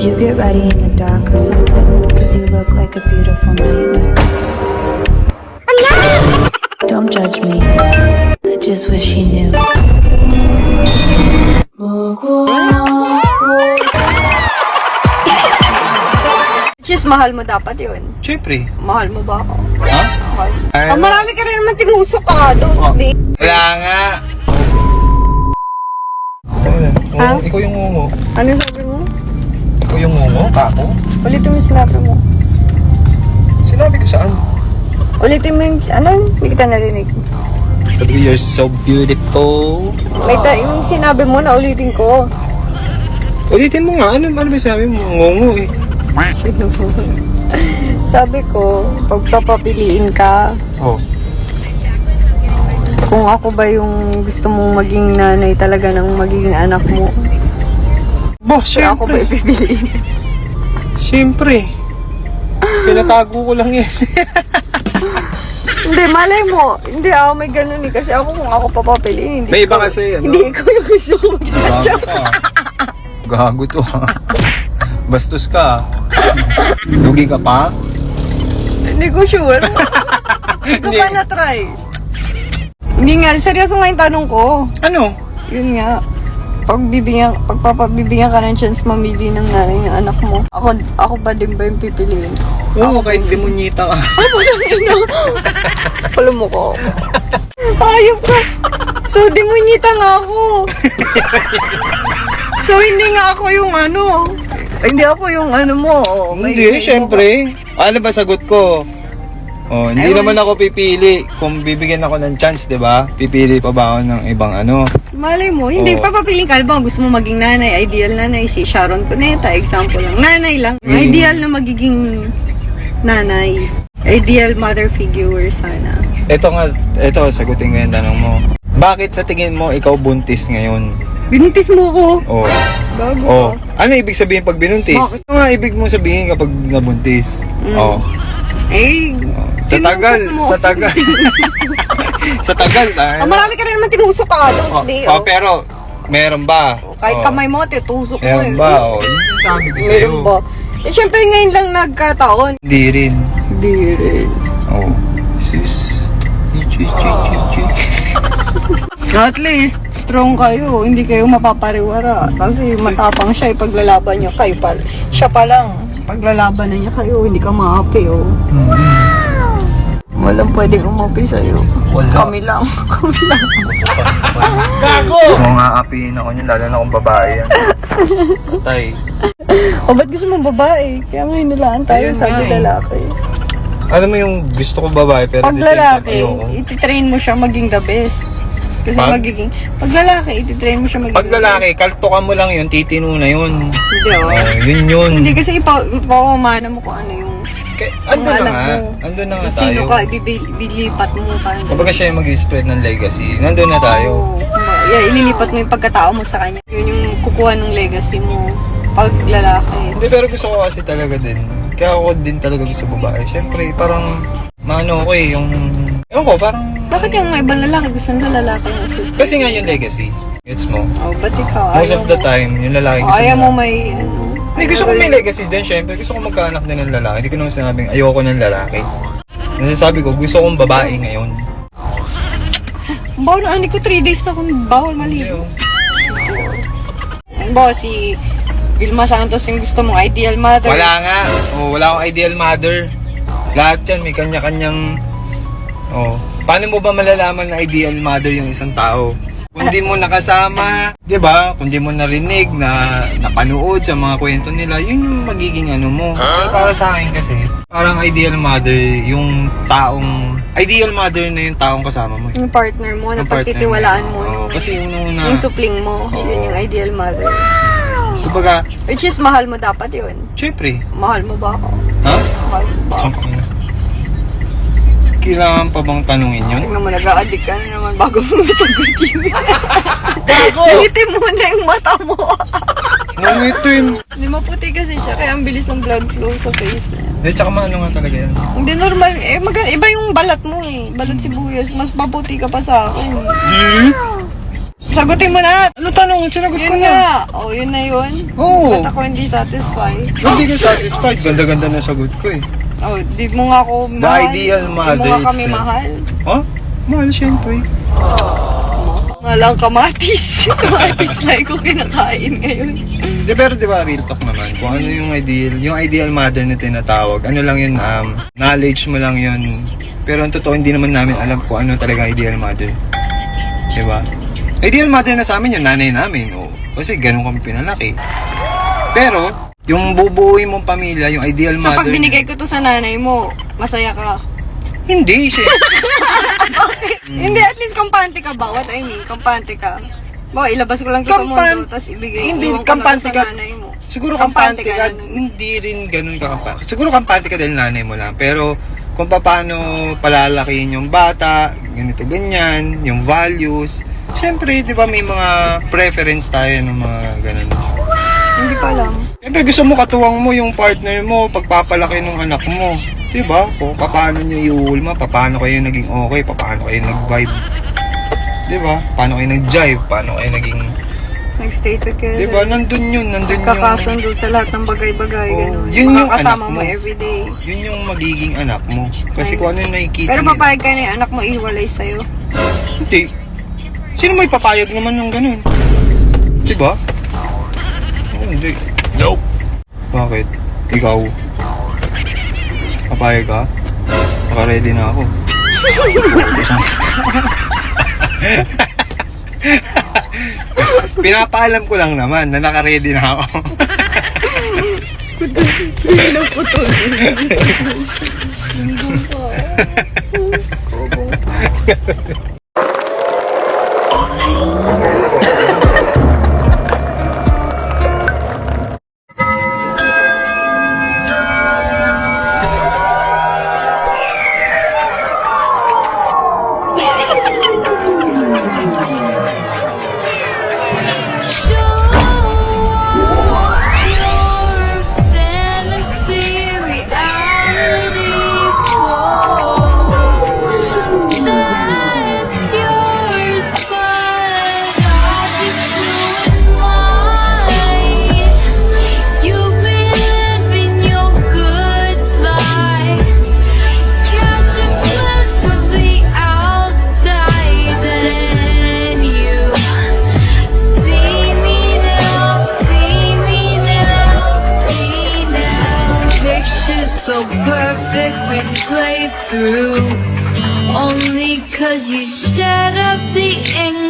you get ready in the dark or something? Cause you look like a beautiful nightmare. Don't judge me. I just wish you knew. Just mahal mo dapat yun. Siyempre. Mahal mo ba ako? Ha? Mahal. Ay, Marami ka rin naman tinusok ka. Don't be. Wala nga. Ha? Ikaw yung ngungo. Ano sabi mo? Ikaw yung ngungo? Kako? Ulitin mo yung sinabi mo. Sinabi ko saan? Ulitin mo yung, ano? Hindi kita narinig. Sabi ko, you're so beautiful. Yung sinabi mo na ulitin ko. Ulitin mo nga. Ano ba sinabi mo? Ngungo eh. Sabi ko, pagpapapiliin ka, Oh. kung ako ba yung gusto mong maging nanay talaga ng magiging anak mo, Bah, kaya ako ba siyempre. ipipiliin? Siyempre. Pinatago ko lang yan. Hindi, malay mo. Hindi ako may ganun eh. Kasi ako kung ako papapiliin, hindi May iba ko- kasi, ano? Hindi ikaw yung gusto ko. Gago ka. Gago to ha. Bastos ka. Lugi ka pa? Hindi ko sure. Hindi ko Hindi. pa na-try. Hindi nga, seryoso nga yung tanong ko. Ano? Yun nga. Pagpapabibigyan ka ng chance mamili ng nanay ng anak mo. Ako ba din ba yung pipiliin? Oo, kahit demunyita ka. Pala mo ko. Ayop ka. So, demunyita nga ako. So, hindi nga ako yung ano. Hindi ako yung ano mo. Hindi, syempre. Ano ba sagot ko? Oh, hindi Ewan. naman ako pipili. Kung bibigyan ako ng chance, 'di ba? Pipili pa ba ako ng ibang ano? Malay mo, hindi Oo. papapiling ka. Ba, gusto mo maging nanay, ideal nanay, si Sharon Cuneta, example lang. Nanay lang. Mm. Ideal na magiging nanay. Ideal mother figure sana. Ito, sagutin ko yung tanong mo. Bakit sa tingin mo ikaw buntis ngayon? Binuntis mo ko. Oh. Bago Oh. ka. Ano ibig sabihin pag binuntis? Bakit? Ano nga ibig mo sabihin kapag nabuntis? Mm. Oh. Eh, Sa tagal, tinusok mo. sa tagal. Sa tagal, Marami ka rin naman tinusok ka. Don't be, oh. pero meron ba? Kahit Oh. kamay mo, titusok mo. Meron ba? Oh, yun yung sabi ko sa'yo. Meron ba? Eh, syempre ngayon lang nagkataon. Hindi rin. Hindi rin. Oh. Sis. At least, strong kayo. Hindi kayo mapapariwara. Kasi matapang siya, ipaglalaban niyo kayo pa. Siya pa lang. Paglalaban na niya kayo, hindi ka maapi, oh. Walang pwedeng umapi sa'yo. Wala. Kami lang. Kami lang. Gago! Kung aapihin ako niyan, lalo na kung babae yan. Tay. O, ba't gusto mong babae? Kaya nga hinilaan tayo Ayun sa nga eh. lalaki. Alam mo yung gusto ko babae, pero Pag at the same time, lalaki, ayoko. ititrain mo siya maging the best. Kasi Pag? magiging, pag lalaki, ititrain mo siya maging Pag lalaki, kaltukan mo lang yun, titino na yun. Hindi, oh. Yun yun. Hindi kasi ipapamana mo kung ano yung Andun na alam nga. mo. Andun na nga kung sino tayo. ka, ililipat mo. Parang Kapag siya yung mag-spread ng legacy, nandun na tayo. Yeah, ililipat mo yung pagkatao mo sa kanya. Yun yung kukuha ng legacy mo. Pag lalaki. Hindi, pero gusto ko kasi talaga din. Kaya ako din talaga gusto babae. Siyempre, parang, maano ko eh, yung... Ewan ko, parang... Bakit yung mga ibang lalaki gusto nila lalaki? Kasi nga yung legacy. Gets mo? Oh, ba't ikaw? Most of the time, yung lalaki Oh, gusto ayaw mo nila. may... Hindi, gusto ko may legacy din, syempre. Gusto ko magkaanak din ng lalaki. Hindi ko naman sinabing ayoko ng lalaki. Nasasabi ko, gusto kong babae ngayon. Bawal na, hindi ko 3 days na kung bawal maligo. Bo, si Vilma Santos yung gusto mong ideal mother. Wala nga. Oh, wala akong ideal mother. Lahat yan, may kanya-kanyang... Oh. Paano mo ba malalaman na ideal mother yung isang tao? Kung di mo nakasama, di ba? Kung di mo narinig na napanood sa mga kwento nila, yun yung magiging ano mo. Pero para sa akin kasi, parang ideal mother yung taong... Ideal mother na yung taong kasama mo. Yung partner mo, na Yung partner pagtitiwalaan mo. Oo, kasi yung una... Yung supling mo, Oo. yun yung ideal mother. Kumbaga, Which is, mahal mo dapat yun. syempre. Mahal mo ba ako? Ha? Mahal mo ba ako? Kailangan pa bang tanungin yun? Tingnan mo, nag-a-addict ka na naman bago mo sagot yun. Gago! Nangitim mo na yung mata mo. Nangitim! Hindi maputi kasi siya, kaya ang bilis ng blood flow sa face niya. Eh, tsaka maano nga talaga yan. Hindi normal, iba yung balat mo eh. Balat sibuyas, mas maputi ka pa sa akin. Sagutin mo na! Ano tanong? Sinagot ko Yun na. nga! Oh, yun na yun. Oo. Ba't ako hindi satisfied? Hindi ka satisfied. Ganda-ganda na sagot ko eh. Oh, di mo nga ako The mahal. ideal Di mother mo nga kami is, mahal. Oh? Mahal syempre. Malang kamatis. Kamatis like ko kinakain ngayon. Di, pero di ba, real talk naman, kung ano yung ideal mother na tinatawag, ano lang yun, knowledge mo lang yun. Pero ang totoo, hindi naman namin alam kung ano talaga ideal mother. Di ba? Ideal mother na sa amin yung nanay namin, o. Kasi ganun kami pinalaki. Pero, yung bubuuin mong pamilya, yung ideal So, mother... pag binigay ko to sa nanay mo, masaya ka? Hindi, siya. Hindi, at least kampante ka ba? What I mean, kampante ka. Ba, ilabas ko lang to sa mundo, tapos ibigay. Hindi, iwan ko na kampante sa ka. nanay mo. Siguro kampante ka, ganun. hindi rin ganun ka kampante. Siguro kampante ka dahil nanay mo lang. Pero, kung paano palalakihin yung bata, ganito, ganyan, yung values. Siyempre, di ba may mga preference tayo ng mga ganun. Hindi ko alam. Siyempre, gusto mo katuwang mo yung partner mo, pagpapalaki ng anak mo. Di ba? Kung paano nyo iulma, paano kayo naging okay, paano kayo nag-vibe. Di ba? Paano kayo nag-jive, paano kayo naging... Nag-stay together. Di ba? Nandun yun. Kakasundo sa lahat ng bagay-bagay. Oh, ganun. yun yung Makakasama anak mo. everyday. Yun yung magiging anak mo. Kasi Ay. kung ano yung nakikita Pero nila. papayag ka na yung anak mo iwalay sa'yo. Hindi. Sino may papayag naman ng ganun? Diba? Oh, hindi. Nope. Bakit? Ikaw? Papayag ka? Naka-ready na ako. Pinapaalam ko lang naman na naka-ready na ako. So perfect we play through only 'cause you set up the angle.